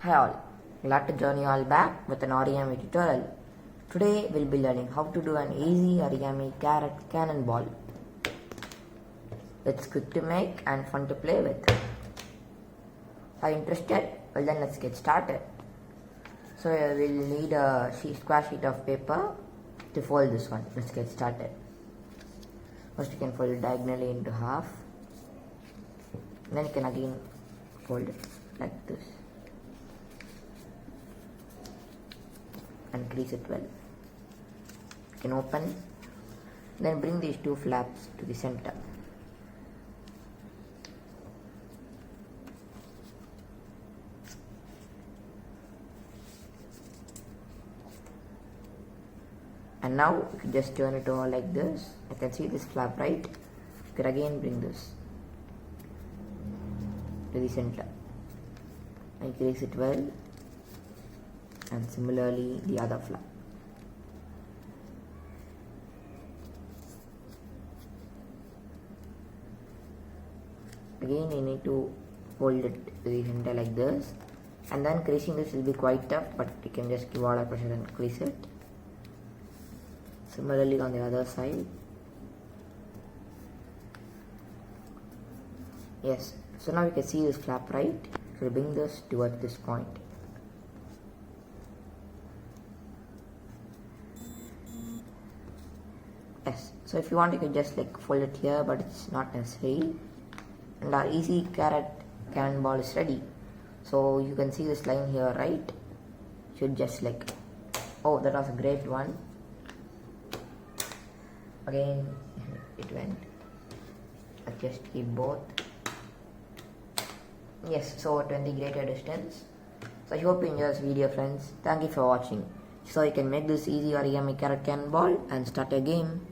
Hi all, glad to join you all back with an origami tutorial. Today we'll be learning how to do an easy origami carrot cannonball. It's quick to make and fun to play with. Are you interested? Well then let's get started. So we'll need a square sheet of paper to fold this one. Let's get started. First you can fold it diagonally into half. Then you can again fold it like this. And crease it well. You can open, then bring these two flaps to the center. And now you can just turn it over like this. You can see this flap, right? You can again bring this to the center and crease it well, and similarly the other flap. Again you need to fold it to the center like this, and then creasing this will be quite tough, but you can just give water pressure and crease it. Similarly on the other side. Yes, so now you can see this flap, right? So bring this towards this point. Yes, so if you want you can just like fold it here, but it's not necessary. And our easy carrot cannonball is ready. So you can see this line here, right? Should just like, oh, that was a great one. Again it went. I'll just keep both. Yes, so 20 greater distance. So I hope you enjoy this video, friends. Thank you for watching. So you can make this easy origami carrot cannonball and start a game.